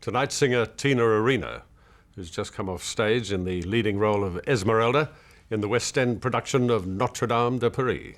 Tonight, singer Tina Arena, who's just come off stage in the leading role of Esmerelda in the West End production of Notre Dame de Paris.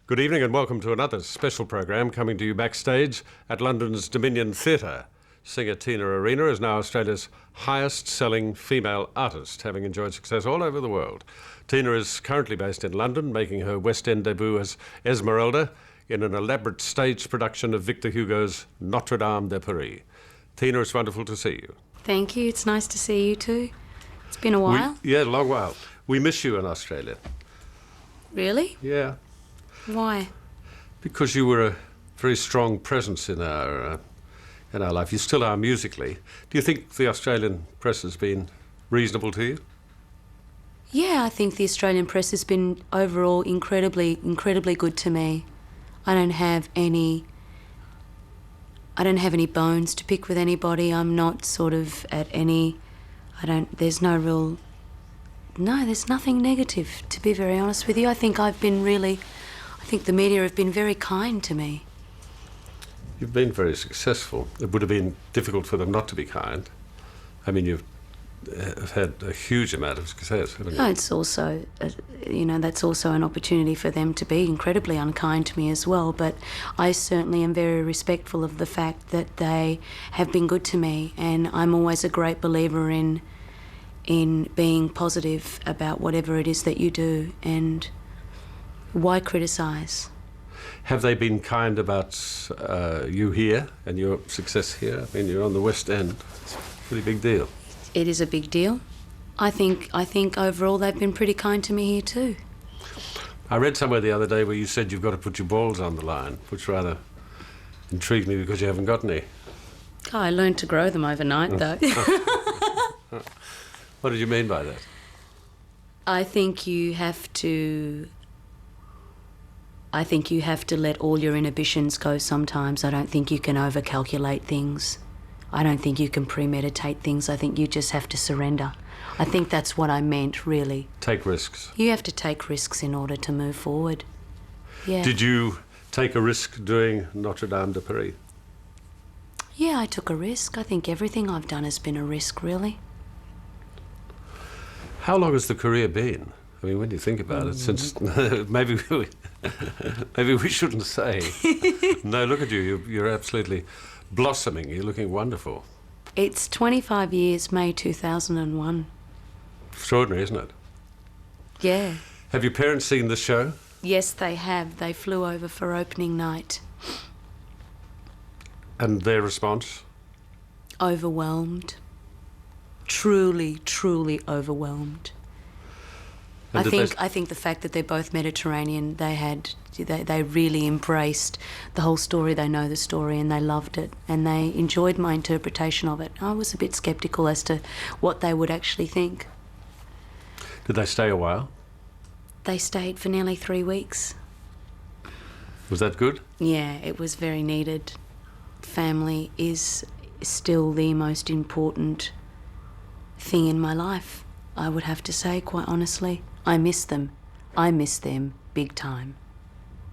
Good evening and welcome to another special program coming to you backstage at London's Dominion Theatre. Singer Tina Arena is now Australia's highest-selling female artist, having enjoyed success all over the world. Tina is currently based in London, making her West End debut as Esmerelda in an elaborate staged production of Victor Hugo's Notre Dame de Paris. Tina, it's wonderful to see you. Thank you. It's nice to see you too. It's been a while. Yeah, a long while. We miss you in Australia. Really? Yeah. Why? Because you were a very strong presence in our life. You still are musically. Do you think the Australian press has been reasonable to you? Yeah, I think the Australian press has been overall incredibly good to me. I don't have any bones to pick with anybody. I'm not sort of at any... there's nothing negative, to be very honest with you. I think the media have been very kind to me. You've been very successful. It would have been difficult for them not to be kind. I mean, you've had a huge amount of success, haven't you? No, it's also, that's also an opportunity for them to be incredibly unkind to me as well. But I certainly am very respectful of the fact that they have been good to me, and I'm always a great believer in being positive about whatever it is that you do, and why criticise? Have they been kind about you here and your success here? I mean, you're on the West End. It's a pretty big deal. It is a big deal. I think overall they've been pretty kind to me here too. I read somewhere the other day where you said you've got to put your balls on the line, which rather intrigued me because you haven't got any. Oh, I learned to grow them overnight though. What did you mean by that? I think you have to let all your inhibitions go sometimes. I don't think you can overcalculate things. I don't think you can premeditate things. I think you just have to surrender. I think that's what I meant, really. Take risks. You have to take risks in order to move forward. Yeah. Did you take a risk doing Notre Dame de Paris? Yeah, I took a risk. I think everything I've done has been a risk, really. How long has the career been? I mean, when you think about it, since maybe we shouldn't say. No, look at you. You're absolutely blossoming. You're looking wonderful. It's 25 years, May 2001. Extraordinary, isn't it? Yeah. Have your parents seen the show? Yes, they have. They flew over for opening night. And their response? Overwhelmed. Truly, truly overwhelmed. I think the fact that they're both Mediterranean, they really embraced the whole story. They know the story and they loved it and they enjoyed my interpretation of it. I was a bit sceptical as to what they would actually think. Did they stay a while? They stayed for nearly 3 weeks. Was that good? Yeah, it was very needed. Family is still the most important thing in my life, I would have to say, quite honestly. I miss them. I miss them big time.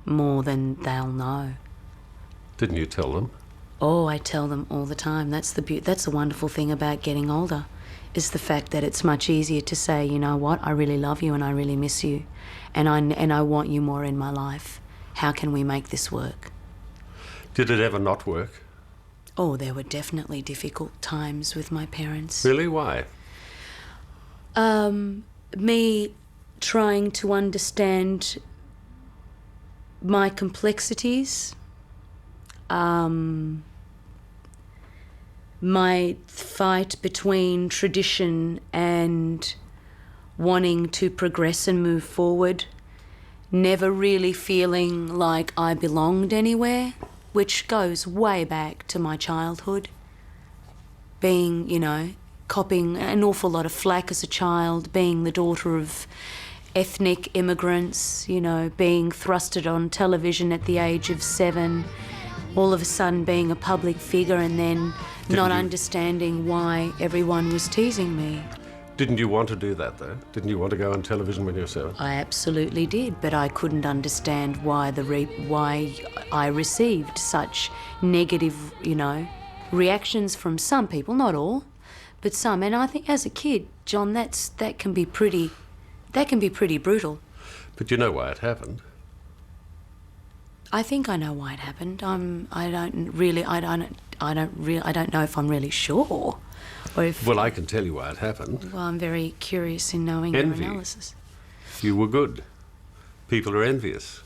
More than they'll know. Didn't you tell them? Oh, I tell them all the time. That's the wonderful thing about getting older, is the fact that it's much easier to say, you know what, I really love you and I really miss you and I want you more in my life. How can we make this work? Did it ever not work? Oh, there were definitely difficult times with my parents. Really? Why? Me trying to understand my complexities, my fight between tradition and wanting to progress and move forward, never really feeling like I belonged anywhere, which goes way back to my childhood. Being, copping an awful lot of flack as a child, being the daughter of ethnic immigrants, you know, being thrusted on television at the age of 7, all of a sudden being a public figure and then not understanding why everyone was teasing me. Didn't you want to do that, though? Didn't you want to go on television when you were 7? I absolutely did, but I couldn't understand why why I received such negative, you know, reactions from some people, not all, but some. And I think as a kid, John, that can be pretty brutal. But you know why it happened. I think I know why it happened. I don't know if I'm really sure, or if. Well, I can tell you why it happened. Well, I'm very curious in knowing Envy. your analysis. You were good. People are envious.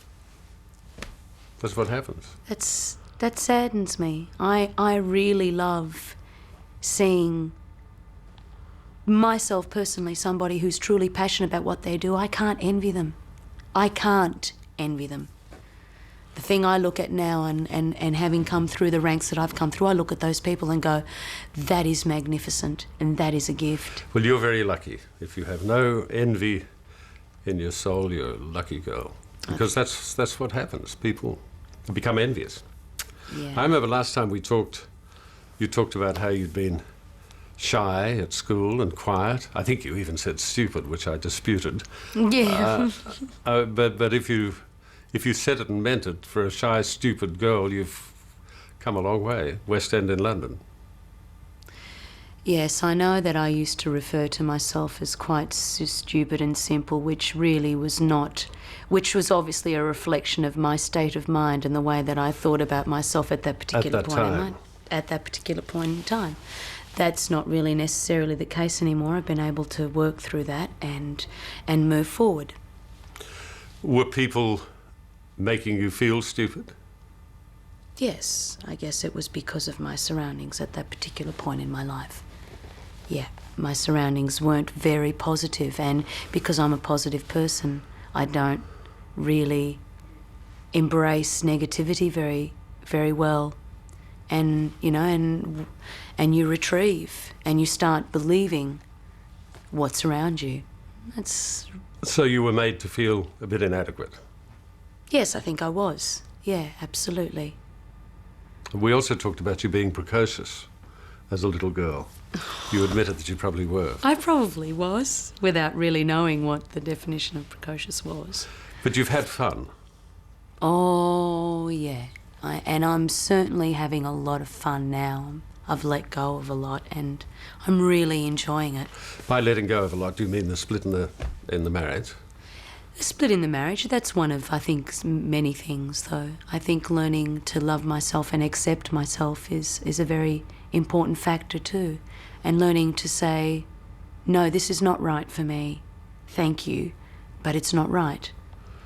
That's what happens. That saddens me. I really love seeing myself personally, somebody who's truly passionate about what they do. I can't envy them. I can't envy them. The thing I look at now and having come through the ranks that I've come through, I look at those people and go, that is magnificent and that is a gift. Well, you're very lucky. If you have no envy in your soul, you're a lucky girl. Because that's what happens. People become envious. Yeah. I remember last time we talked, you talked about how you'd been shy at school and quiet. I think you even said stupid, which I disputed. Yeah. But if you said it and meant it, for a shy, stupid girl, you've come a long way. West End in London. Yes, I know that I used to refer to myself as quite stupid and simple, which really was not, which was obviously a reflection of my state of mind and the way that I thought about myself at that particular point in time. That's not really necessarily the case anymore. I've been able to work through that and move forward. Were people making you feel stupid? Yes, I guess it was because of my surroundings at that particular point in my life. Yeah, my surroundings weren't very positive, and because I'm a positive person, I don't really embrace negativity very, very well. And, you know, and you retrieve and you start believing what's around you. So you were made to feel a bit inadequate? Yes, I think I was. Yeah, absolutely. We also talked about you being precocious as a little girl. You admitted that you probably were. I probably was, without really knowing what the definition of precocious was. But you've had fun. Oh, yeah. And I'm certainly having a lot of fun now. I've let go of a lot and I'm really enjoying it. By letting go of a lot, do you mean the split in the marriage? The split in the marriage, that's one of, I think, many things, though. I think learning to love myself and accept myself is a very important factor too. And learning to say, no, this is not right for me. Thank you, but it's not right.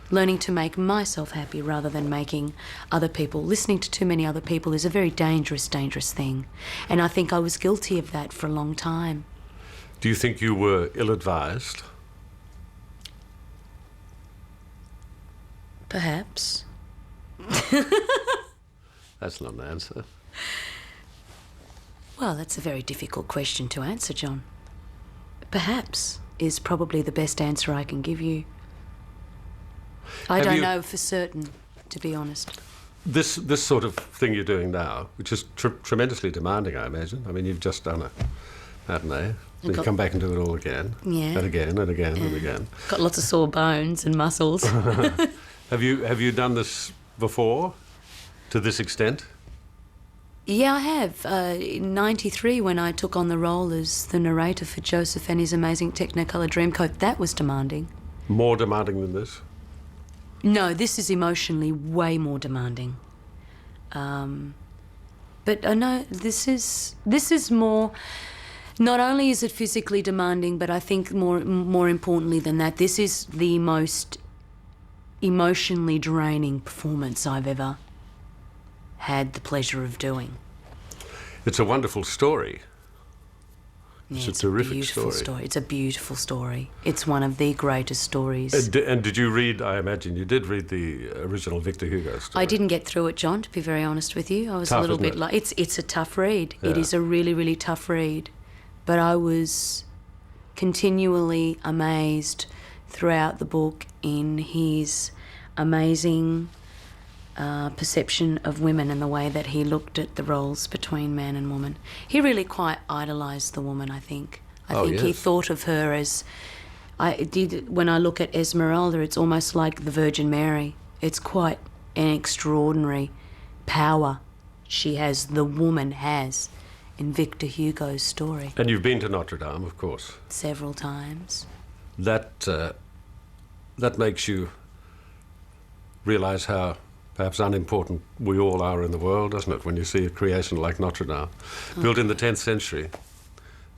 Learning to make myself happy rather than making other people. Listening to too many other people is a very dangerous, dangerous thing. And I think I was guilty of that for a long time. Do you think you were ill-advised? Perhaps. That's not an answer. Well, that's a very difficult question to answer, John. Perhaps is probably the best answer I can give you. I don't know for certain, to be honest. This sort of thing you're doing now, which is tremendously demanding, I imagine. I mean, you've just done a matinee, then you come back and do it all again. Yeah. And again, and again, and again. Got lots of sore bones and muscles. Have you done this before, to this extent? Yeah, I have. In '93, when I took on the role as the narrator for Joseph and his amazing Technicolor Dreamcoat, that was demanding. More demanding than this? No, this is emotionally way more demanding. But I know this is more. Not only is it physically demanding, but I think more importantly than that, this is the most emotionally draining performance I've ever had the pleasure of doing. It's a wonderful story. Yeah, it's a terrific story. It's a beautiful story. It's one of the greatest stories. And did you read, I imagine you did read the original Victor Hugo story? I didn't get through it, John, to be very honest with you. I was Tough, a little isn't bit it? like, it's a tough read. Yeah. It is a really, really tough read. But I was continually amazed throughout the book in his amazing perception of women and the way that he looked at the roles between man and woman. He really quite idolised the woman, I think. I think he thought of her as... when I look at Esmerelda, it's almost like the Virgin Mary. It's quite an extraordinary power the woman has in Victor Hugo's story. And you've been to Notre Dame, of course. Several times. That makes you realise how perhaps unimportant we all are in the world, doesn't it, when you see a creation like Notre Dame, built in the 10th century.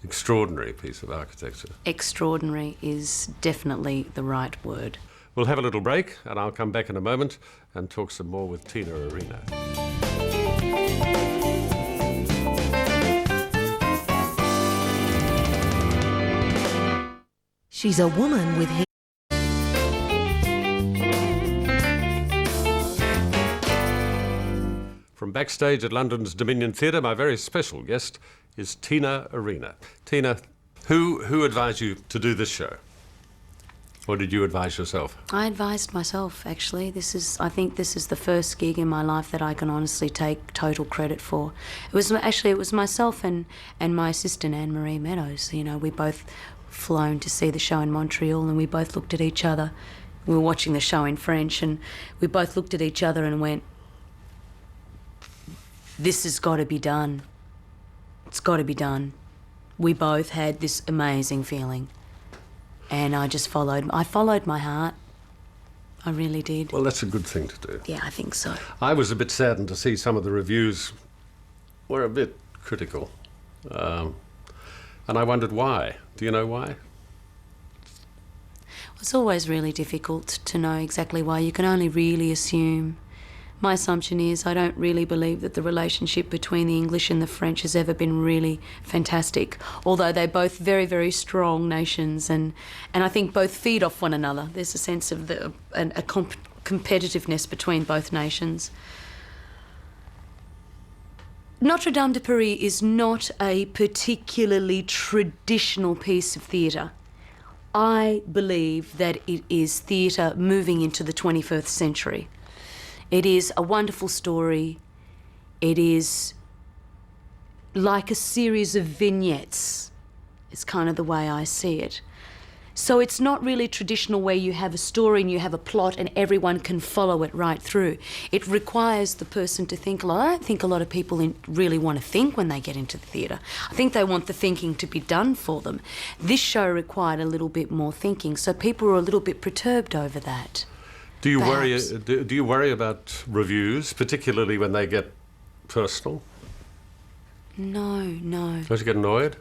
Extraordinary piece of architecture. Extraordinary is definitely the right word. We'll have a little break, and I'll come back in a moment and talk some more with Tina Arena. She's a woman with... From backstage at London's Dominion Theatre, my very special guest is Tina Arena. Tina, who advised you to do this show? Or did you advise yourself? I advised myself, actually. I think this is the first gig in my life that I can honestly take total credit for. It was myself and my assistant Anne-Marie Meadows. You know, we both flown to see the show in Montreal, and we both looked at each other. We were watching the show in French, and we both looked at each other and went, this has got to be done. It's got to be done. We both had this amazing feeling. And I followed my heart. I really did. Well, that's a good thing to do. Yeah, I think so. I was a bit saddened to see some of the reviews were a bit critical. And I wondered why. Do you know why? It's always really difficult to know exactly why. You can only really assume. My assumption is I don't really believe that the relationship between the English and the French has ever been really fantastic, although they're both very, very strong nations, and I think both feed off one another. There's a sense of competitiveness between both nations. Notre Dame de Paris is not a particularly traditional piece of theatre. I believe that it is theatre moving into the 21st century. It is a wonderful story. It is like a series of vignettes. It's kind of the way I see it. So it's not really traditional where you have a story and you have a plot and everyone can follow it right through. It requires the person to think a lot. I don't think a lot of people really want to think when they get into the theatre. I think they want the thinking to be done for them. This show required a little bit more thinking, so people were a little bit perturbed over that. Do you worry about reviews, particularly when they get personal? No. Don't you get annoyed?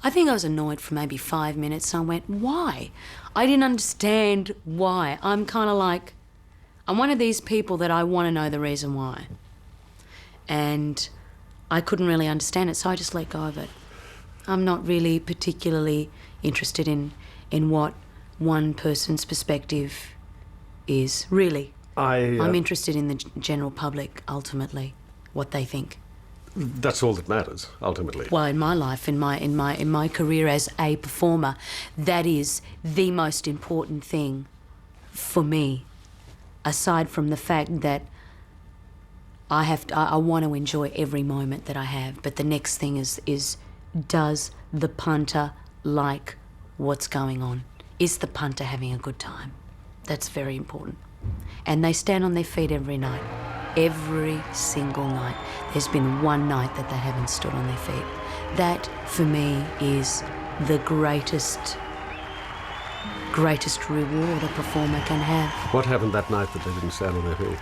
I think I was annoyed for maybe 5 minutes, and I went, why? I didn't understand why. I'm kind of like, I'm one of these people that I want to know the reason why. And I couldn't really understand it, so I just let go of it. I'm not really particularly interested in what one person's perspective is, really. I'm interested in the general public, ultimately, what they think. That's all that matters, ultimately. Well, in my life, in my career as a performer, that is the most important thing for me, aside from the fact that I want to enjoy every moment that I have. But the next thing is does the punter like what's going on? Is the punter having a good time? That's very important. And they stand on their feet every night. Every single night. There's been one night that they haven't stood on their feet. That, for me, is the greatest reward a performer can have. What happened that night that they didn't stand on their feet?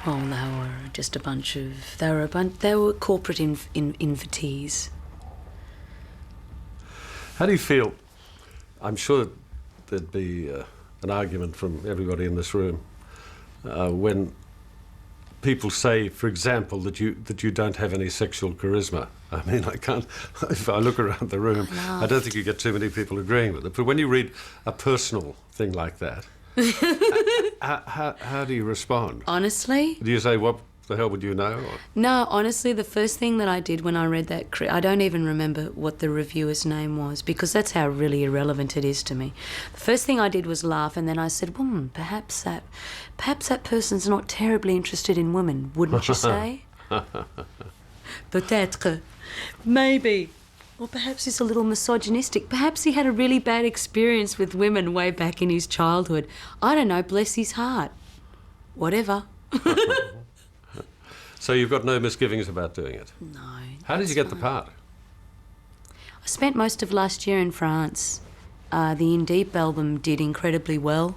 Oh, they were just a bunch of... They were corporate invitees. How do you feel? I'm sure there'd be an argument from everybody in this room when people say, for example, that you don't have any sexual charisma. I mean, I can't... If I look around the room, I don't think you get too many people agreeing with it. But when you read a personal thing like that, how do you respond? Honestly? Do you say, what The hell would you know? Or? No, honestly, the first thing that I did when I read that, I don't even remember what the reviewer's name was, because that's how really irrelevant it is to me. The first thing I did was laugh, and then I said, perhaps that person's not terribly interested in women, wouldn't you say? Peut-être. Maybe. Or perhaps he's a little misogynistic. Perhaps he had a really bad experience with women way back in his childhood. I don't know, bless his heart. Whatever. So you've got no misgivings about doing it? No. How did you get the part? I spent most of last year in France. The In Deep album did incredibly well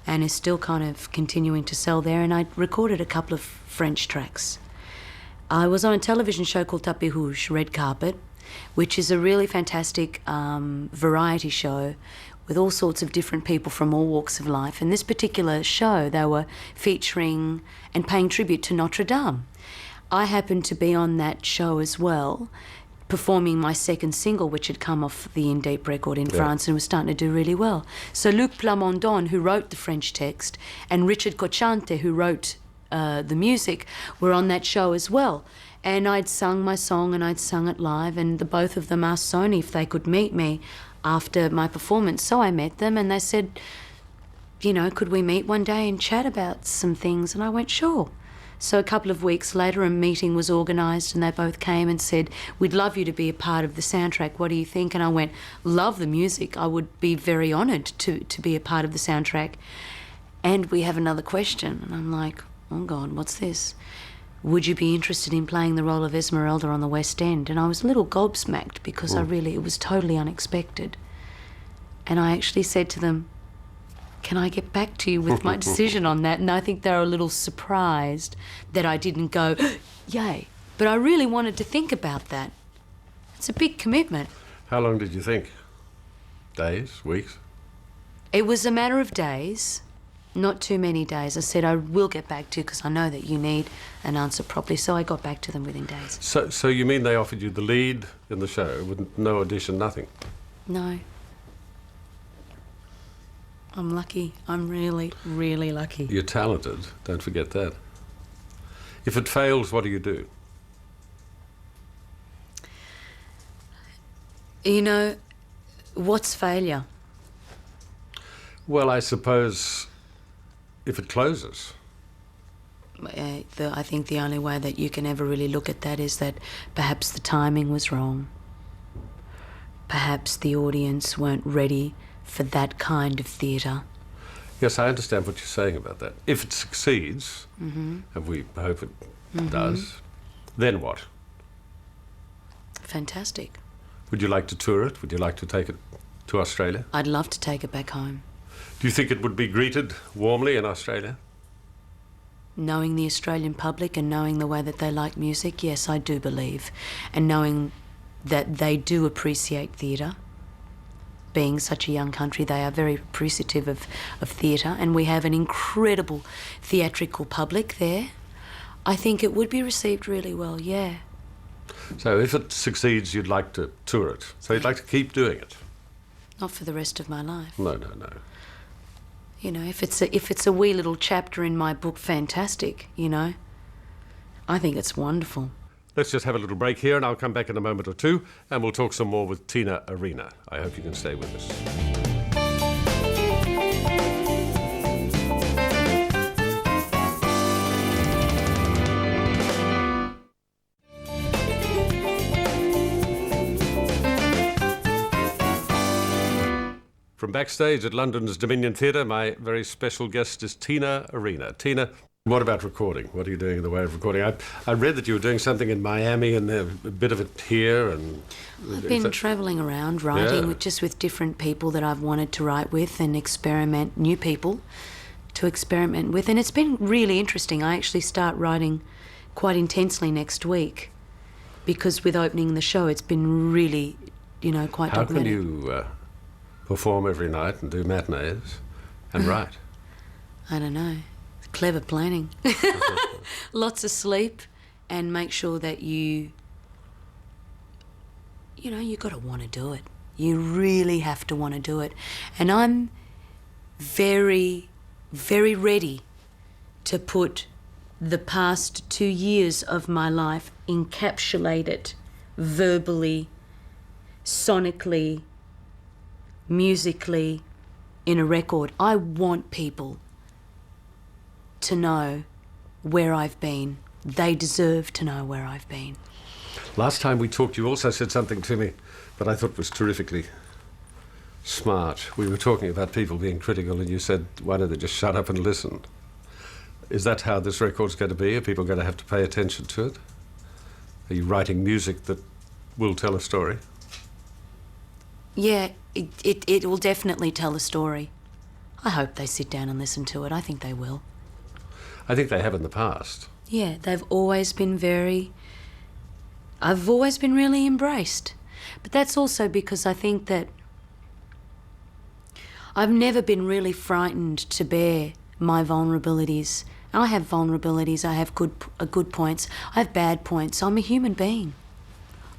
and is still kind of continuing to sell there, and I recorded a couple of French tracks. I was on a television show called Tapis Rouge, Red Carpet, which is a really fantastic variety show with all sorts of different people from all walks of life. In this particular show, they were featuring and paying tribute to Notre Dame. I happened to be on that show as well, performing my second single, which had come off the In Deep record in France and was starting to do really well. So Luc Plamondon, who wrote the French text, and Richard Cochante, who wrote the music, were on that show as well. And I'd sung my song and I'd sung it live, and the both of them asked Sony if they could meet me after my performance. So I met them and they said, you know, could we meet one day and chat about some things? And I went, sure. So a couple of weeks later a meeting was organised and they both came and said, we'd love you to be a part of the soundtrack, what do you think? And I went, love the music, I would be very honoured to be a part of the soundtrack. And we have another question. And I'm like, oh God, what's this? Would you be interested in playing the role of Esmerelda on the West End? And I was a little gobsmacked because it was totally unexpected. And I actually said to them, can I get back to you with my decision on that? And I think they were a little surprised that I didn't go, yay. But I really wanted to think about that. It's a big commitment. How long did you think? Days? Weeks? It was a matter of days, not too many days. I said, I will get back to you because I know that you need an answer properly. So I got back to them within days. So you mean they offered you the lead in the show with no audition, nothing? No. I'm lucky. I'm really, really lucky. You're talented. Don't forget that. If it fails, what do you do? You know, what's failure? Well, I suppose if it closes. I think the only way that you can ever really look at that is that perhaps the timing was wrong. Perhaps the audience weren't ready for that kind of theatre. Yes, I understand what you're saying about that. If it succeeds, and we hope it does, then what? Fantastic. Would you like to tour it? Would you like to take it to Australia? I'd love to take it back home. Do you think it would be greeted warmly in Australia? Knowing the Australian public and knowing the way that they like music, yes, I do believe. And knowing that they do appreciate theatre. Being such a young country, they are very appreciative of theatre, and we have an incredible theatrical public there. I think it would be received really well, yeah. So if it succeeds, you'd like to tour it. So you'd like to keep doing it? Not for the rest of my life. No. You know, if it's a wee little chapter in my book, fantastic, you know. I think it's wonderful. Let's just have a little break here and I'll come back in a moment or two and we'll talk some more with Tina Arena. I hope you can stay with us. From backstage at London's Dominion Theatre, my very special guest is Tina Arena. Tina, what about recording? What are you doing in the way of recording? I read that you were doing something in Miami and a bit of it here. And I've been travelling around writing with different people that I've wanted to write with and experiment, new people to experiment with. And it's been really interesting. I actually start writing quite intensely next week because with opening the show, it's been really, you know, quite dogmatic. How can you perform every night and do matinees and write? I don't know. Clever planning. Lots of sleep and make sure that you got to want to do it. You really have to want to do it. And I'm very, very ready to put the past 2 years of my life encapsulated verbally, sonically, musically in a record. I want people to know where I've been. They deserve to know where I've been. Last time we talked, you also said something to me that I thought was terrifically smart. We were talking about people being critical, and you said, why don't they just shut up and listen? Is that how this record's going to be? Are people going to have to pay attention to it? Are you writing music that will tell a story? Yeah, it will definitely tell a story. I hope they sit down and listen to it. I think they will. I think they have in the past. Yeah, they've always been I've always been really embraced. But that's also because I think that I've never been really frightened to bear my vulnerabilities. I have vulnerabilities, I have good points, I have bad points. I'm a human being.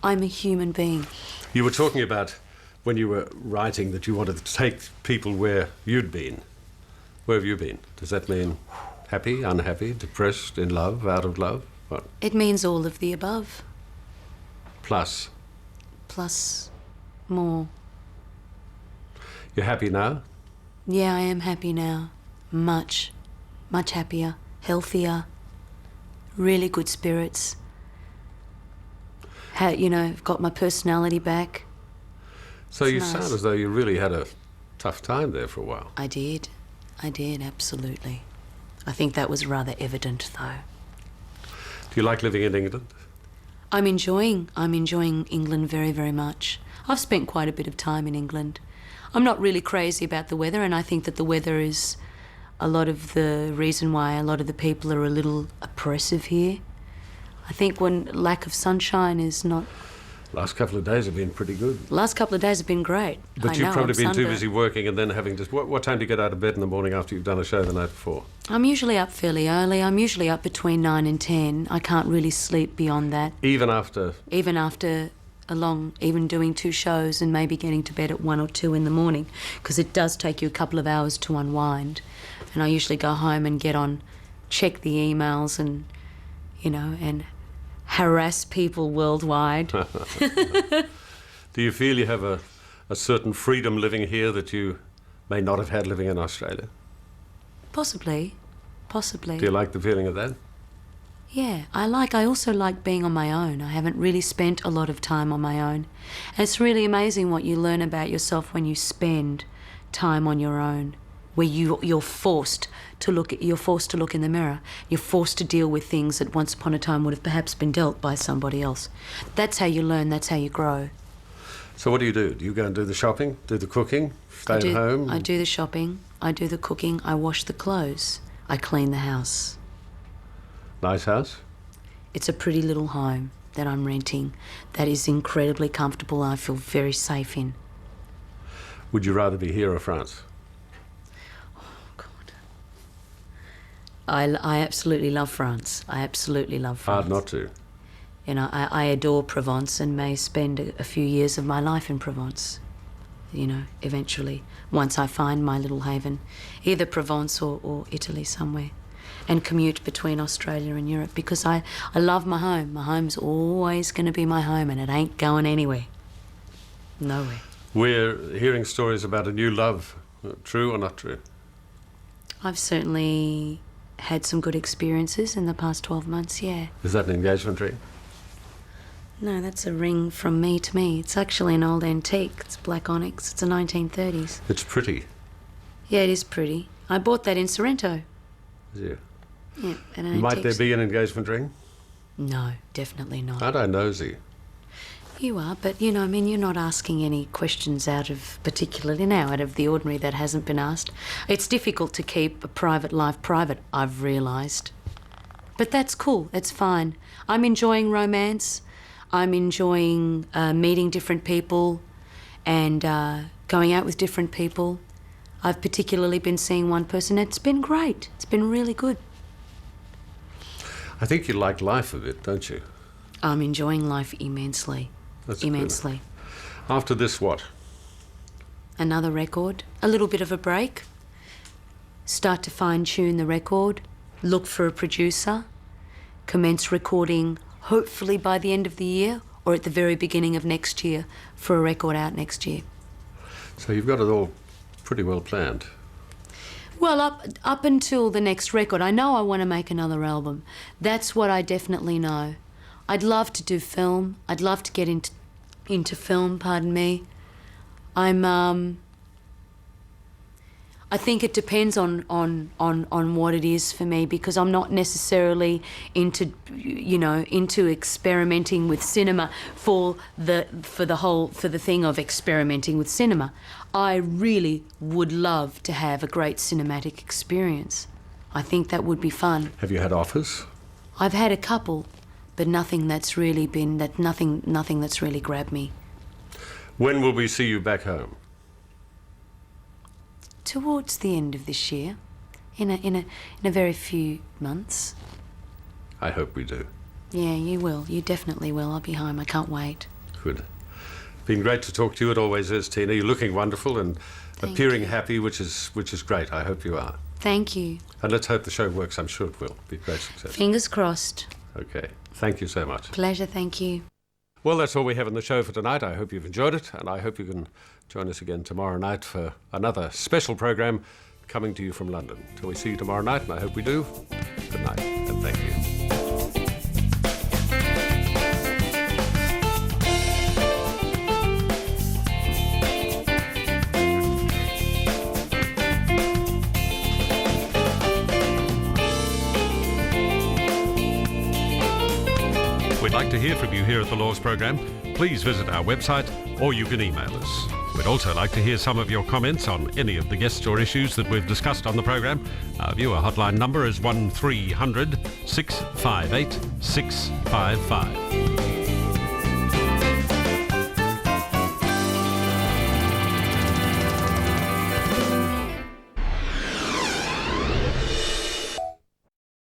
I'm a human being. You were talking about when you were writing that you wanted to take people where you'd been. Where have you been? Does that mean happy, unhappy, depressed, in love, out of love? What? It means all of the above. Plus? Plus more. You're happy now? Yeah, I am happy now. Much happier, healthier, really good spirits. I've got my personality back. So It's you nice. sound as though you really had a tough time there for a while. I did, absolutely. I think that was rather evident, though. Do you like living in England? I'm enjoying England very, very much. I've spent quite a bit of time in England. I'm not really crazy about the weather, and I think that the weather is a lot of the reason why a lot of the people are a little oppressive here. I think when lack of sunshine is not... Last couple of days have been pretty good. Last couple of days have been great. But you've probably been too sunburnt. busy working and then having to... What time do you get out of bed in the morning after you've done a show the night before? I'm usually up fairly early. I'm usually up between 9 and 10. I can't really sleep beyond that. Even after... Even doing 2 shows and maybe getting to bed at 1 or 2 in the morning, because it does take you a couple of hours to unwind. And I usually go home and check the emails and harass people worldwide. Do you feel you have a certain freedom living here that you may not have had living in Australia? Possibly. Do you like the feeling of that? Yeah, I also like being on my own. I haven't really spent a lot of time on my own. And it's really amazing what you learn about yourself when you spend time on your own, where you're forced to look in the mirror. You're forced to deal with things that once upon a time would have perhaps been dealt by somebody else. That's how you learn, that's how you grow. So what do? Do you go and do the shopping, do the cooking, stay at home? I do the shopping, I do the cooking, I wash the clothes, I clean the house. Nice house? It's a pretty little home that I'm renting that is incredibly comfortable and I feel very safe in. Would you rather be here or France? Oh, God. I absolutely love France. I absolutely love France. Hard not to. I adore Provence and may spend a few years of my life in Provence, eventually, once I find my little haven, either Provence or Italy somewhere, and commute between Australia and Europe, because I love my home. My home's always going to be my home, and it ain't going anywhere. Nowhere. We're hearing stories about a new love. True or not true? I've certainly had some good experiences in the past 12 months, yeah. Is that an engagement ring? No, that's a ring from me to me. It's actually an old antique. It's black onyx. It's a 1930s. It's pretty. Yeah, it is pretty. I bought that in Sorrento. Yeah. Yeah, at an Might there antiques. be an engagement ring? No, definitely not. Aren't I nosy? You are, but you're not asking any questions out of the ordinary that hasn't been asked. It's difficult to keep a private life private, I've realised. But that's cool, it's fine. I'm enjoying romance. I'm enjoying meeting different people and going out with different people. I've particularly been seeing one person. It's been great. It's been really good. I think you like life a bit, don't you? I'm enjoying life immensely. That's immensely. Good. After this, what? Another record, a little bit of a break, start to fine-tune the record, look for a producer, commence recording hopefully by the end of the year or at the very beginning of next year for a record out next year. So you've got it all pretty well planned. Well, up until the next record, I know I want to make another album. That's what I definitely know. I'd love to do film. I'd love to get into film, pardon me. I think it depends on what it is for me, because I'm not necessarily into experimenting with cinema for the thing of experimenting with cinema. I really would love to have a great cinematic experience. I think that would be fun. Have you had offers? I've had a couple, but nothing that's really grabbed me. When will we see you back home? Towards the end of this year, in a very few months. I hope we do. Yeah, you will. You definitely will. I'll be home. I can't wait. Good. Been great to talk to you. It always is, Tina. You're looking wonderful and appearing happy, which is great. I hope you are. Thank you. And let's hope the show works. I'm sure it will. Be a great success. Fingers crossed. Okay. Thank you so much. Pleasure. Thank you. Well, that's all we have on the show for tonight. I hope you've enjoyed it, and I hope you can join us again tomorrow night for another special program coming to you from London. Till we see you tomorrow night, and I hope we do, good night, and thank you. We'd like to hear from you here at the Laws Program. Please visit our website or you can email us. We'd also like to hear some of your comments on any of the guests or issues that we've discussed on the program. Our viewer hotline number is 1300 658 655.